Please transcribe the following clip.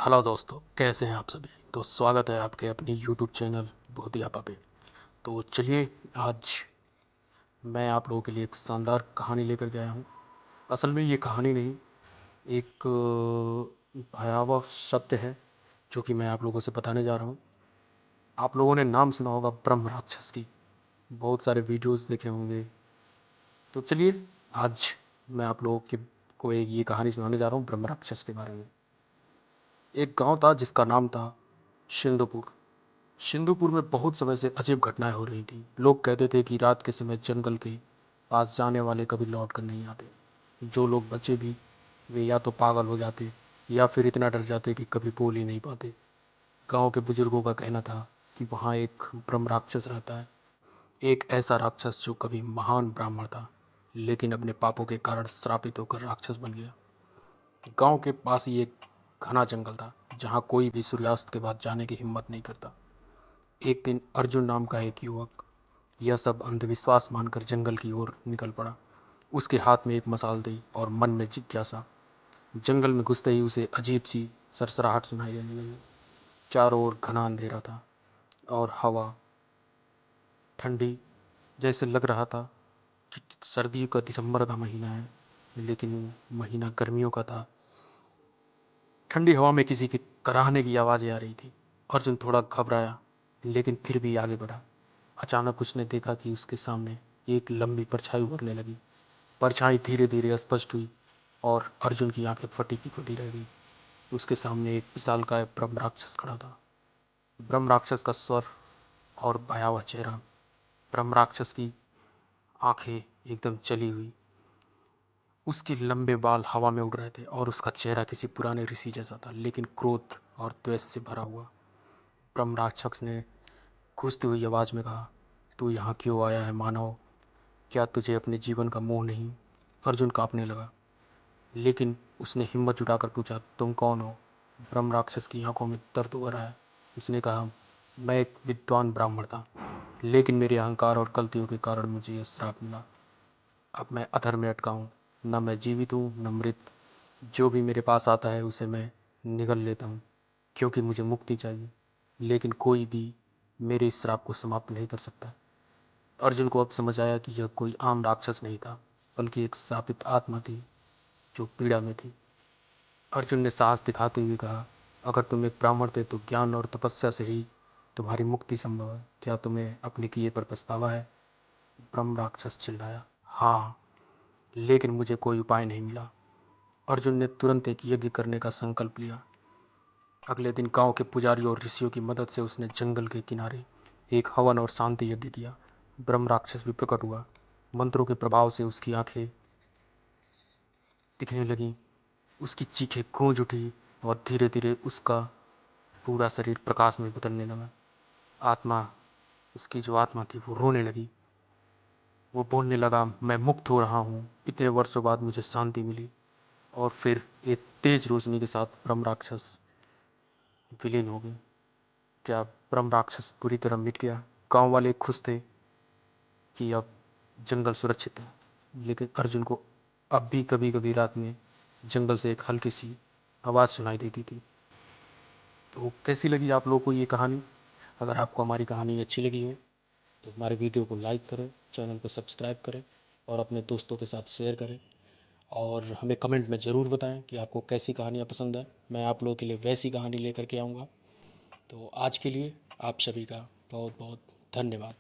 Hello दोस्तों, कैसे हैं आप सभी। तो स्वागत है आपके अपनी यूट्यूब चैनल भूतियापा पे। तो चलिए, आज मैं आप लोगों के लिए एक शानदार कहानी लेकर के आया हूँ। असल में ये कहानी नहीं, एक भयावह सत्य है जो कि मैं आप लोगों से बताने जा रहा हूँ। आप लोगों ने नाम सुना होगा ब्रह्म राक्षस की, बहुत सारे वीडियोस देखे होंगे। तो चलिए, आज मैं आप लोगों को एक ये कहानी सुनाने जा रहा हूँ ब्रह्म राक्षस के बारे में। एक गांव था जिसका नाम था सिंधुपुर। सिंधुपुर में बहुत समय से अजीब घटनाएं हो रही थी। लोग कहते थे कि रात के समय जंगल के पास जाने वाले कभी लौट कर नहीं आते। जो लोग बचे भी, वे या तो पागल हो जाते या फिर इतना डर जाते कि कभी बोल ही नहीं पाते। गांव के बुजुर्गों का कहना था कि वहाँ एक ब्रह्म राक्षस रहता है, एक ऐसा राक्षस जो कभी महान ब्राह्मण था, लेकिन अपने पापों के कारण श्रापित होकर राक्षस बन गया। गांव के पास ही एक घना जंगल था जहाँ कोई भी सूर्यास्त के बाद जाने की हिम्मत नहीं करता। एक दिन अर्जुन नाम का एक युवक यह सब अंधविश्वास मानकर जंगल की ओर निकल पड़ा। उसके हाथ में एक मसाल थी और मन में जिज्ञासा। जंगल में घुसते ही उसे अजीब सी सरसराहट सुनाई देने लगी। चारों ओर घना अंधेरा था और हवा ठंडी, जैसे लग रहा था कि सर्दियों का दिसंबर का महीना है, लेकिन महीना गर्मियों का था। ठंडी हवा में किसी के कराहने की आवाज़ें आ रही थी। अर्जुन थोड़ा घबराया, लेकिन फिर भी आगे बढ़ा। अचानक उसने देखा कि उसके सामने एक लंबी परछाई उभरने लगी। परछाई धीरे धीरे स्पष्ट हुई और अर्जुन की आंखें फटी की फटी रह गई। उसके सामने एक विशालकाय ब्रह्म राक्षस खड़ा था। ब्रह्म राक्षस का स्वर और भयावह चेहरा। ब्रह्म राक्षस की आंखें एकदम जली हुई, उसके लंबे बाल हवा में उड़ रहे थे और उसका चेहरा किसी पुराने ऋषि जैसा था, लेकिन क्रोध और द्वेष से भरा हुआ। ब्रह्म राक्षस ने गूंजती हुई आवाज में कहा, तू यहाँ क्यों आया है मानव? क्या तुझे अपने जीवन का मोह नहीं? अर्जुन कांपने लगा, लेकिन उसने हिम्मत जुटाकर पूछा, तुम कौन हो? ब्रह्म राक्षस की आंखों में दर्द उभर आया। उसने कहा, मैं एक विद्वान ब्राह्मण था, लेकिन मेरे अहंकार और गलतियों के कारण मुझे यह श्राप मिला। अब मैं अधर में अटका हूँ, न मैं जीवित हूँ न मृत। जो भी मेरे पास आता है उसे मैं निगल लेता हूँ, क्योंकि मुझे मुक्ति चाहिए। लेकिन कोई भी मेरे इस श्राप को समाप्त नहीं कर सकता। अर्जुन को अब समझ आया कि यह कोई आम राक्षस नहीं था, बल्कि एक श्रापित आत्मा थी जो पीड़ा में थी। अर्जुन ने साहस दिखाते हुए कहा, अगर तुम एक ब्राह्मण थे तो ज्ञान और तपस्या से ही तुम्हारी मुक्ति संभव है। क्या तुम्हें अपने किए पर पछतावा है? ब्रह्म राक्षस चिल्लाया, हाँ, लेकिन मुझे कोई उपाय नहीं मिला। अर्जुन ने तुरंत एक यज्ञ करने का संकल्प लिया। अगले दिन गांव के पुजारी और ऋषियों की मदद से उसने जंगल के किनारे एक हवन और शांति यज्ञ किया। ब्रह्म राक्षस भी प्रकट हुआ। मंत्रों के प्रभाव से उसकी आंखें दिखने लगीं, उसकी चीखें गूंज उठी और धीरे धीरे उसका पूरा शरीर प्रकाश में बदलने लगा। आत्मा उसकी जो आत्मा थी वो रोने लगी। वो बोलने लगा, मैं मुक्त हो रहा हूँ, इतने वर्षों बाद मुझे शांति मिली। और फिर एक तेज रोशनी के साथ ब्रह्म राक्षस विलीन हो गए। क्या ब्रह्म राक्षस पूरी तरह मिट गया? गांव वाले खुश थे कि अब जंगल सुरक्षित है, लेकिन अर्जुन को अब भी कभी कभी रात में जंगल से एक हल्की सी आवाज़ सुनाई देती थी। तो कैसी लगी आप लोगों को ये कहानी? अगर आपको हमारी कहानी अच्छी लगी है तो हमारे वीडियो को लाइक करें, चैनल को सब्सक्राइब करें और अपने दोस्तों के साथ शेयर करें। और हमें कमेंट में ज़रूर बताएं कि आपको कैसी कहानियाँ पसंद है। मैं आप लोगों के लिए वैसी कहानी लेकर के आऊँगा। तो आज के लिए आप सभी का बहुत बहुत धन्यवाद।